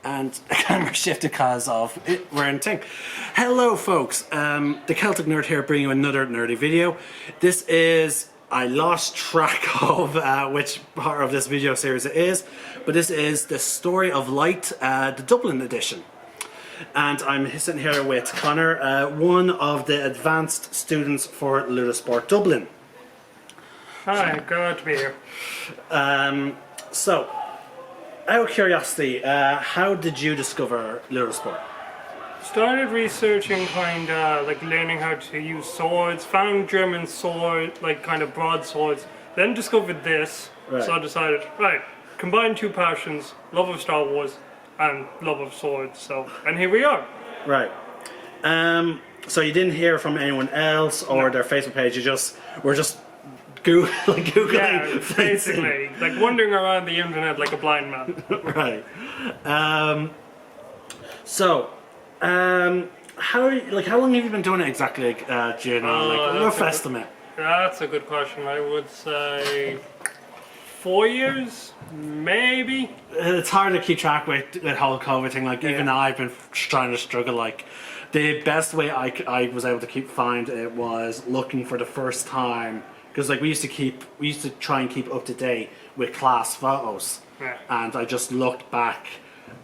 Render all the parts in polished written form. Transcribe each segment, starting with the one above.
and the camera shifted because of it. We're in thing. Hello, folks. The Celtic Nerd here, bringing you another nerdy video. This is, I lost track of which part of this video series it is, but this is the Story of Light, the Dublin edition. And I'm sitting here with Connor, one of the advanced students for Ludosport Dublin. Hi, glad to be here. So, out of curiosity, how did you discover Ludosport? Started researching, like learning how to use swords, found German sword, like kind of broadswords, then discovered this, Right. So I decided, right, combine two passions, love of Star Wars and love of swords, and here we are. Right. So you didn't hear from anyone else or their Facebook page, were just Googling. Yeah, basically, like wandering around the internet like a blind man. Right. How long have you been doing it exactly? Do you know, like rough estimate? That's a good question. I would say 4 years, maybe. It's hard to keep track with the whole COVID thing. Like even I've been trying to struggle. Like the best way I was able to find it was looking for the first time, because like we used to try and keep up to date with class photos, and I just looked back.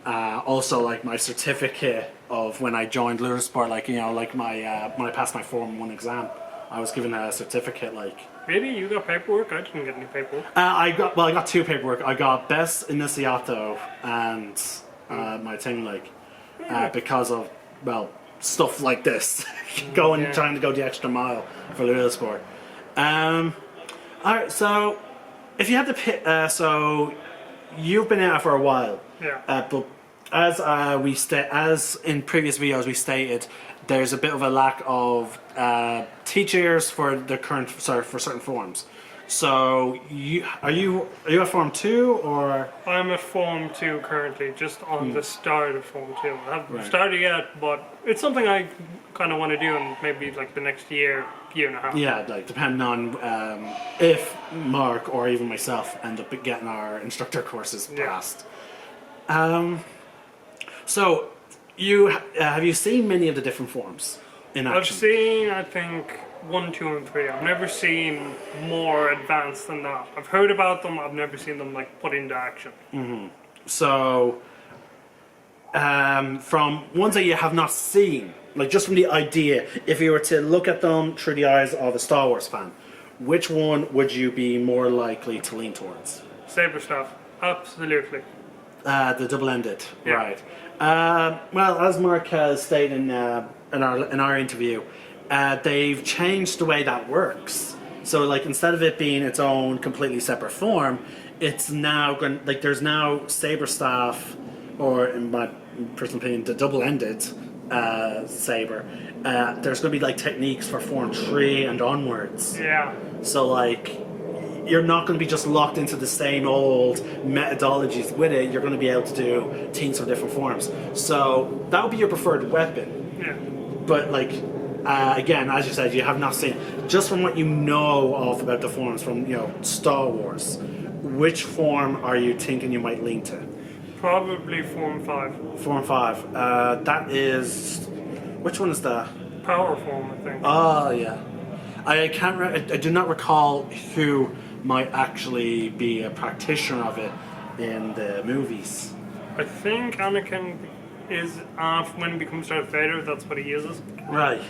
Also, like my certificate of when I joined Ludosport, like like my when I passed my Form 1 exam, I was given a certificate. Like, really, you got paperwork? I didn't get any paperwork. I got two paperwork. I got Best Iniziato and my thing, because of stuff like this, trying to go the extra mile for Ludosport. Alright, so if you had to pick, so you've been out for a while. Yeah. But as in previous videos we stated, there's a bit of a lack of teachers for the for certain forms. So are you at Form 2 or? I'm at Form 2 currently, just on the start of Form 2. I haven't started yet, but it's something I kind of want to do in maybe like the next year and a half. Yeah, like depending on if Mark or even myself end up getting our instructor courses passed. So have you seen many of the different forms in action? I've seen, I think, 1, 2, and 3. I've never seen more advanced than that. I've heard about them. I've never seen them like put into action. Mm-hmm. So, from ones that you have not seen, like just from the idea, if you were to look at them through the eyes of a Star Wars fan, which one would you be more likely to lean towards? Saber stuff, absolutely. The double-ended, yeah. Right? Well, as Mark has stated in our interview, they've changed the way that works. So, like, instead of it being its own completely separate form, it's now going there's now saber staff, or in my personal opinion, the double-ended saber. There's going to be like techniques for Form 3 and onwards. Yeah. So, like, you're not going to be just locked into the same old methodologies with it. You're going to be able to do teams of different forms. So that would be your preferred weapon. Yeah. But like, again, as you said, you have not seen, just from what you know of about the forms from Star Wars, which form are you thinking you might lean to? Probably Form 5. Form 5. That is, which one is that? Power form, I think. Oh yeah. I can't. I do not recall who might actually be a practitioner of it in the movies. I think Anakin is when he becomes Darth Vader. That's what he uses. Right.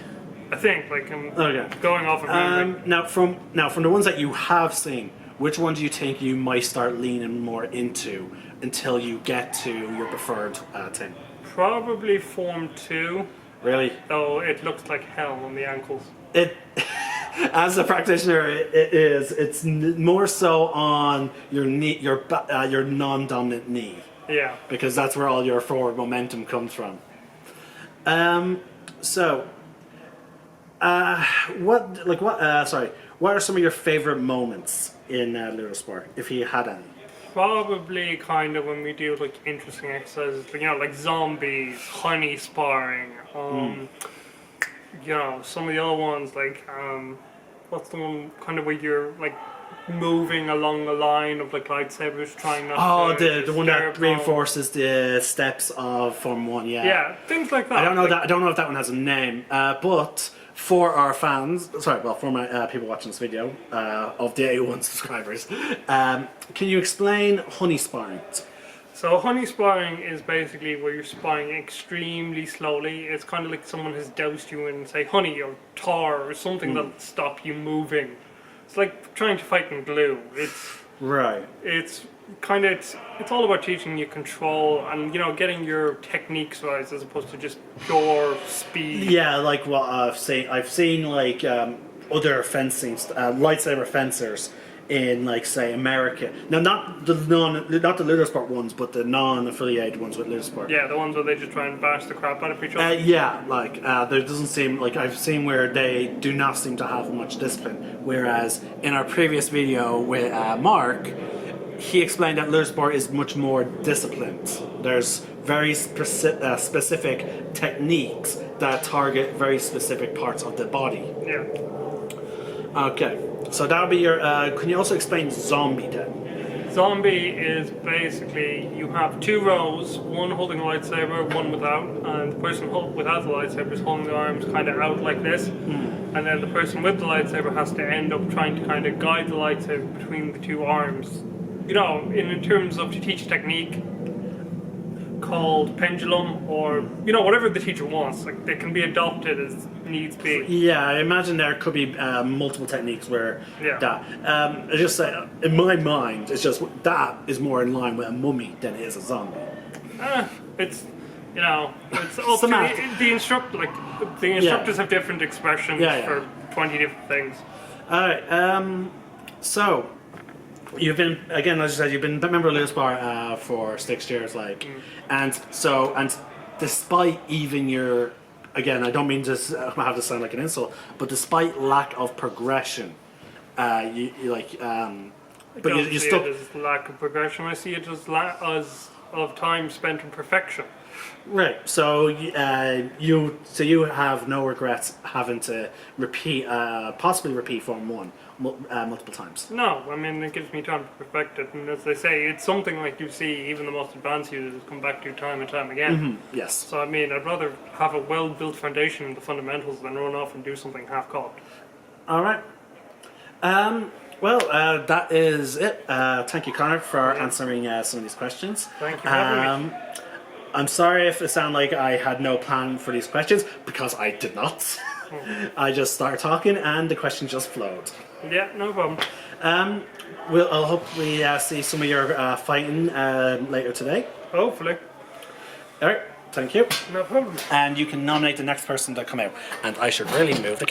I think. Like I'm Okay. going off of memory. Now from the ones that you have seen, which one do you think you might start leaning more into until you get to your preferred thing? Probably Form 2. Really? Though it looks like hell on the ankles. It. As a practitioner, it is. It's more so on your knee, your non-dominant knee. Yeah. Because that's where all your forward momentum comes from. What are some of your favorite moments in Ludosport, if you had any? Probably kind of when we do like interesting exercises, like zombies, honey sparring. Some of the other ones like what's the one kind of where you're like moving along the line of like lightsabers, trying not Oh, to the one that disturb them. reinforces the steps of Formula 1. Yeah. Yeah, things like that. I don't know like, that. I don't know if that one has a name. But for our fans, for my people watching this video of the A1 subscribers, can you explain honey sparring? So honey sparring is basically where you're sparring extremely slowly. It's kind of like someone has doused you in, say, honey or tar or something that'll stop you moving. It's like trying to fight in glue. Right. It's it's all about teaching you control and getting your techniques right as opposed to just pure speed. Yeah, like what I've seen like other fencing lightsaber fencers in like say America. Now not the Ludosport ones, but the non-affiliated ones with Ludosport. Yeah, the ones where they just try and bash the crap out of each other. Yeah, like there doesn't seem like I've seen where they do not seem to have much discipline. Whereas in our previous video with Mark, he explained that Ludosport is much more disciplined. There's very specific techniques that target very specific parts of the body. Yeah. Okay, so that'll be your. Can you also explain zombie then? Zombie is basically you have two rows, one holding a lightsaber, one without, and the person without the lightsaber is holding their arms kind of out like this, and then the person with the lightsaber has to end up trying to kind of guide the lightsaber between the two arms. In terms of to teach a technique called pendulum or whatever the teacher wants, like they can be adopted as needs be. Yeah, I imagine there could be multiple techniques where that. I just say in my mind, it's just that is more in line with a mummy than it is a zombie. It's it's also the instructors have different expressions for 20 different things. All right. So you've been again, as you said, you've been a member of Ludosport for 6 years, and despite even your, again, I don't mean to have this sound like an insult, but despite lack of progression, but you still it as lack of progression. I see it as as of time spent in perfection. right. So you have no regrets having to possibly repeat Form 1 multiple times. No, I mean it gives me time to perfect it, and as they say, it's something like you see even the most advanced users come back to time and time again. Yes. So I mean, I'd rather have a well-built foundation in the fundamentals than run off and do something half-cocked. All right. That is it. Thank you, Connor, for answering some of these questions. Thank you for having me. I'm sorry if it sounded like I had no plan for these questions, because I did not. I just started talking and the questions just flowed. Yeah, no problem. I'll hopefully see some of your fighting later today. Hopefully. All right, thank you. No problem. And you can nominate the next person to come out. And I should really move the camera.